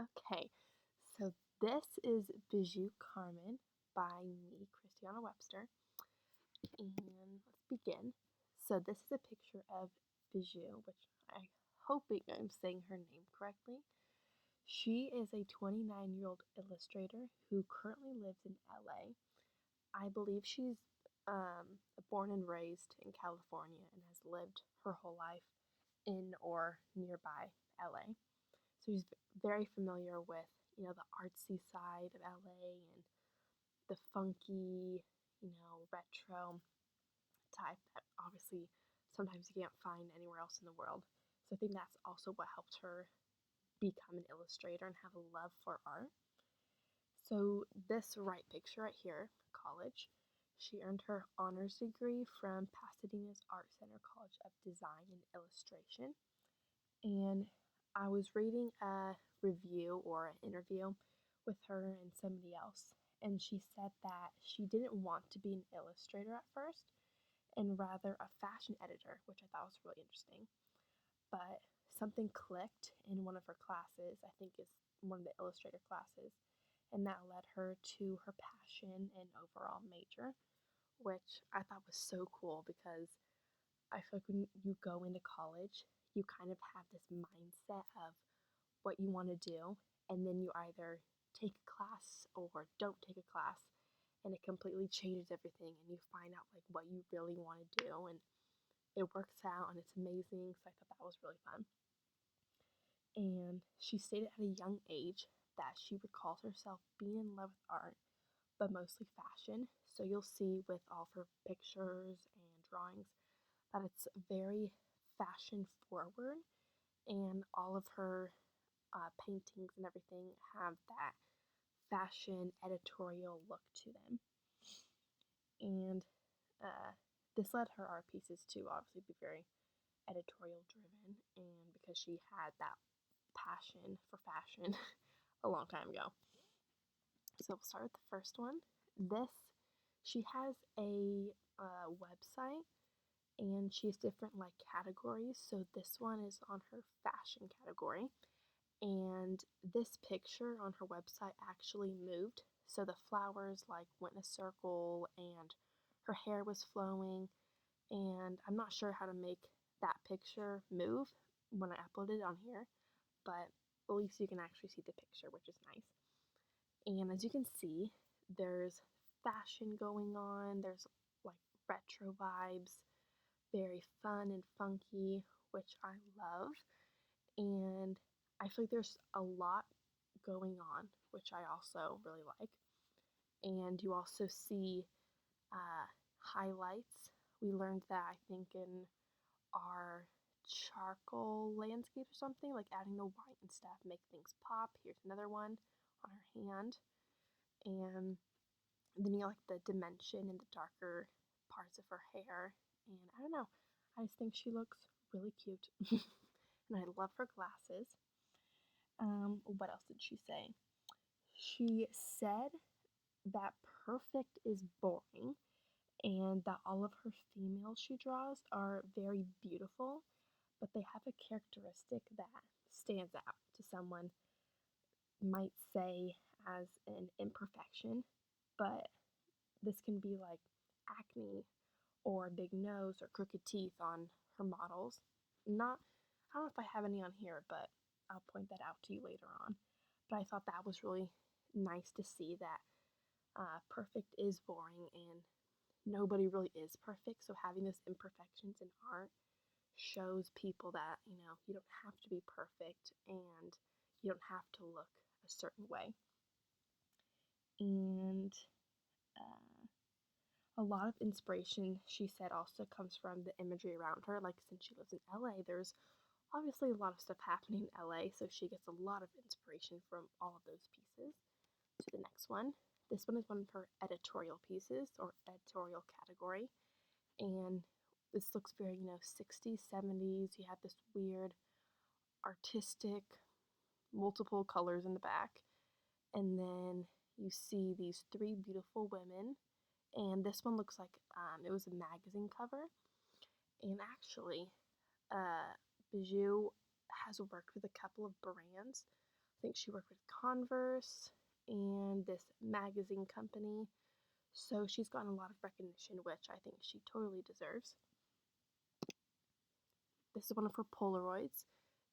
Okay, so this is Bijou Karman by me, Christiana Webster, and let's begin. So this is a picture of Bijou, which I hoping I'm saying her name correctly. She is a 29-year-old illustrator who currently lives in LA. I believe she's born and raised in California and has lived her whole life in or nearby LA. So he's very familiar with, the artsy side of LA and the funky, retro type that obviously sometimes you can't find anywhere else in the world. So I think that's also what helped her become an illustrator and have a love for art. So this right picture right here, college, she earned her honors degree from Pasadena's Art Center College of Design and Illustration. And I was reading a review or an interview with her and somebody else, and she said that she didn't want to be an illustrator at first and rather a fashion editor, which I thought was really interesting. But something clicked in one of her classes, I think is one of the illustrator classes, and that led her to her passion and overall major, which I thought was so cool because I feel like when you go into college, you kind of have this mindset of what you want to do, and then you either take a class or don't take a class, and it completely changes everything, and you find out like what you really want to do, and it works out, and it's amazing. So I thought that was really fun. And she stated at a young age that she recalls herself being in love with art, but mostly fashion. So you'll see with all of her pictures and drawings that it's very fashion forward, and all of her paintings and everything have that fashion editorial look to them. And uh, this led her art pieces to obviously be very editorial driven, and because she had that passion for fashion a long time ago. So we'll start with the first one. This, she has a website, and she has different like categories. So this one is on her fashion category, and this picture on her website actually moved. So the flowers like went in a circle, and her hair was flowing, and I'm not sure how to make that picture move when I upload it on here, but at least you can actually see the picture, which is nice. And as you can see, there's fashion going on, there's like retro vibes, very fun and funky, which I love. And I feel like there's a lot going on, which I also really like. And you also see highlights. We learned that I think in our charcoal landscape or something, like adding the white and stuff, make things pop. Here's another one on her hand. And then you get like the dimension and the darker parts of her hair. And I don't know, I just think she looks really cute. And I love her glasses. What else did she say? She said that perfect is boring and that all of her females she draws are very beautiful, but they have a characteristic that stands out to someone, might say as an imperfection, but this can be like acne or a big nose or crooked teeth on her models. Not, I don't know if I have any on here, but I'll point that out to you later on. But I thought that was really nice to see that perfect is boring and nobody really is perfect. So having those imperfections in art shows people that, you don't have to be perfect and you don't have to look a certain way. And a lot of inspiration, she said, also comes from the imagery around her. Like, since she lives in LA, there's obviously a lot of stuff happening in LA, so she gets a lot of inspiration from all of those pieces. To the next one. This one is one of her editorial pieces or editorial category, and this looks very, 60s, 70s. You have this weird artistic multiple colors in the back, and then you see these three beautiful women, and this one looks like it was a magazine cover. And actually, Bijou has worked with a couple of brands. think she worked with Converse and this magazine company. So she's gotten a lot of recognition, which I think she totally deserves. This is one of her Polaroids.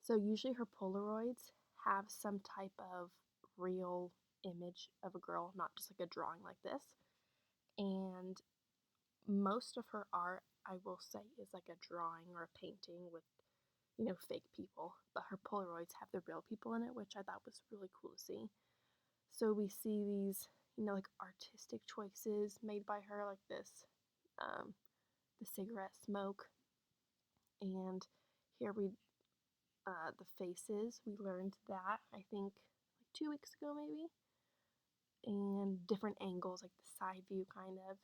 So usually her Polaroids have some type of real image of a girl, not just like a drawing like this. And most of her art, I will say, is like a drawing or a painting with, fake people. But her Polaroids have the real people in it, which I thought was really cool to see. So we see these, like artistic choices made by her, like this, the cigarette smoke. And here the faces, we learned that, I think, like 2 weeks ago maybe. And different angles, like the side view kind of,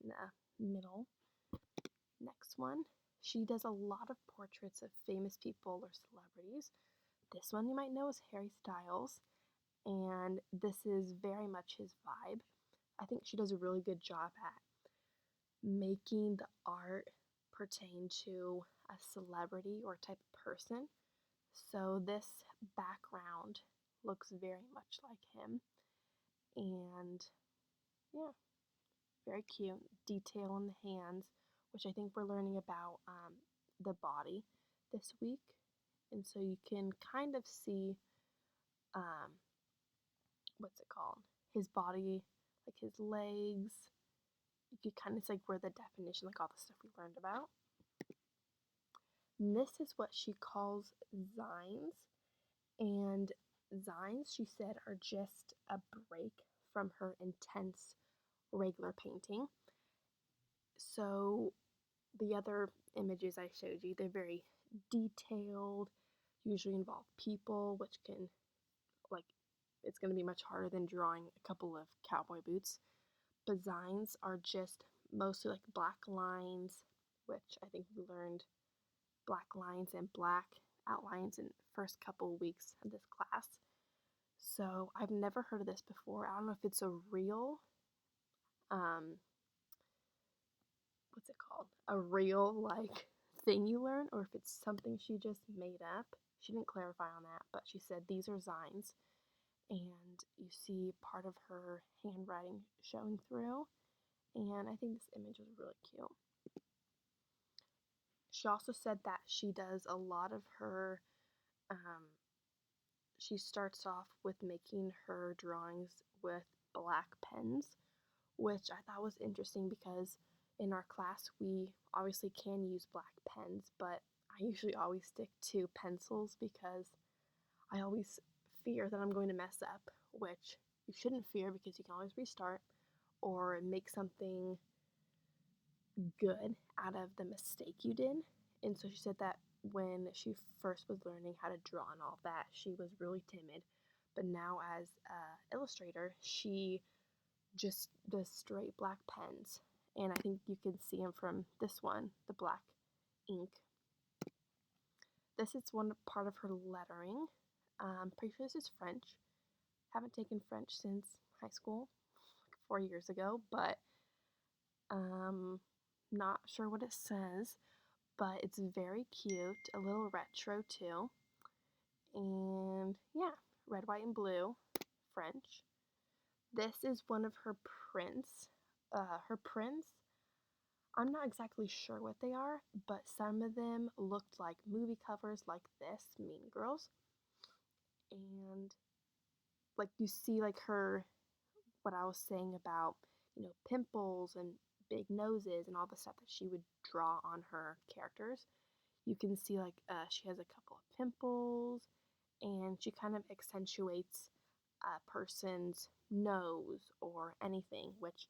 in the middle. Next one, she does a lot of portraits of famous people or celebrities. This one you might know is Harry Styles, and this is very much his vibe. I think she does a really good job at making the art pertain to a celebrity or type of person. So this background looks very much like him, and yeah, very cute. Detail in the hands, which I think we're learning about the body this week. And so you can kind of see, um, what's it called? His body, like his legs. You could kind of see like where the definition, like all the stuff we learned about. And this is what she calls zines. And zines, she said, are just a break from her intense regular painting. So the other images I showed you, they're very detailed, usually involve people, which can, like, it's going to be much harder than drawing a couple of cowboy boots. Designs are just mostly like black lines, which I think we learned black lines and black outlines in the first couple weeks of this class. So I've never heard of this before. I don't know if it's a real, what's it called? A real, like, thing you learn, or if it's something she just made up. She didn't clarify on that, but she said these are zines, and you see part of her handwriting showing through, and I think this image is really cute. She also said that she does a lot of her, she starts off with making her drawings with black pens, which I thought was interesting because in our class we obviously can use black pens, but I usually always stick to pencils because I always fear that I'm going to mess up, which you shouldn't fear because you can always restart or make something good out of the mistake you did. And so she said that when she first was learning how to draw and all that, she was really timid. But now as an illustrator, she just does straight black pens. And I think you can see them from this one, the black ink. This is one part of her lettering. Pretty sure this is French. Haven't taken French since high school, like 4 years ago, but not sure what it says. But it's very cute, a little retro too. And yeah, red, white, and blue, French. This is one of her prints. Her prints, I'm not exactly sure what they are, but some of them looked like movie covers like this, Mean Girls. And like you see like her, what I was saying about, pimples and big noses and all the stuff that she would draw on her characters. You can see like she has a couple of pimples, and she kind of accentuates a person's nose or anything, which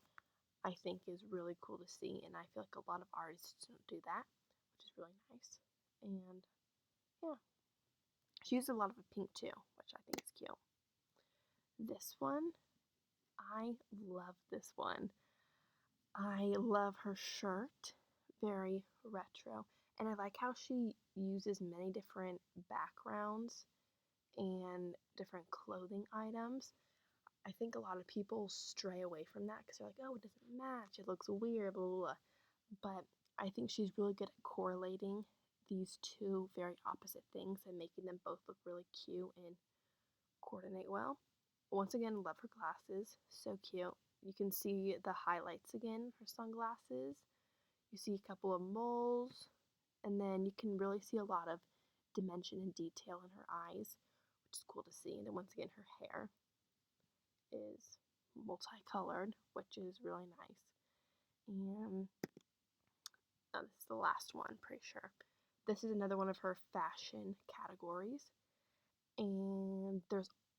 I think is really cool to see, and I feel like a lot of artists don't do that, which is really nice. And yeah, she uses a lot of pink too, which I think is cute. This one, I love this one. I love her shirt, very retro, and I like how she uses many different backgrounds and different clothing items. I think a lot of people stray away from that because they're like, oh, it doesn't match, it looks weird, blah, blah, blah. But I think she's really good at correlating these two very opposite things and making them both look really cute and coordinate well. Once again, love her glasses. So cute. You can see the highlights again, her sunglasses. You see a couple of moles, and then you can really see a lot of dimension and detail in her eyes, which is cool to see. And then once again, her hair is multicolored, which is really nice. And this is the last one, pretty sure. This is another one of her fashion categories. And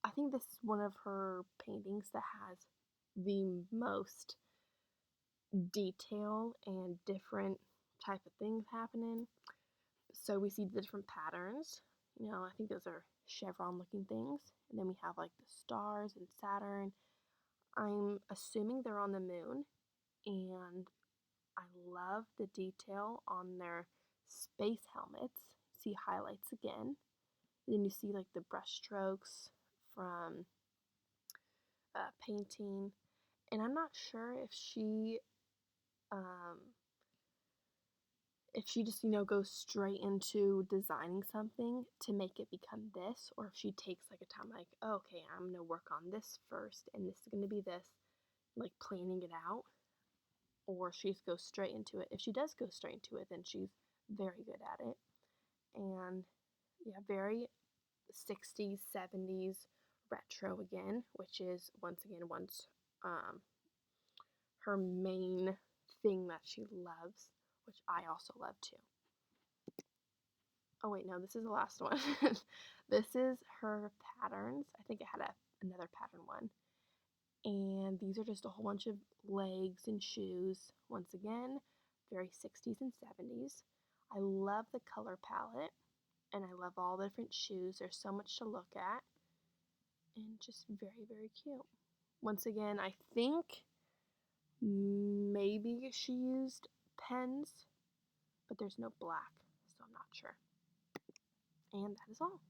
I think this is one of her paintings that has the most detail and different type of things happening. So we see the different patterns. I think those are chevron looking things. And then we have like the stars and Saturn. I'm assuming they're on the moon. And I love the detail on their space helmets. See highlights again. Then you see like the brush strokes from painting. And I'm not sure um, if she just goes straight into designing something to make it become this, or if she takes like a time like, oh, okay, I'm gonna work on this first and this is gonna be this, like planning it out, or she just goes straight into it. If she does go straight into it, then she's very good at it. And yeah, very 60s 70s retro again, which is once again her main thing that she loves, which I also love too. Oh wait, no, this is the last one. This is her patterns. I think it had another pattern one. And these are just a whole bunch of legs and shoes. Once again, very 60s and 70s. I love the color palette, and I love all the different shoes. There's so much to look at, and just very, very cute. Once again, I think maybe she used pens, but there's no black, so I'm not sure. And that is all.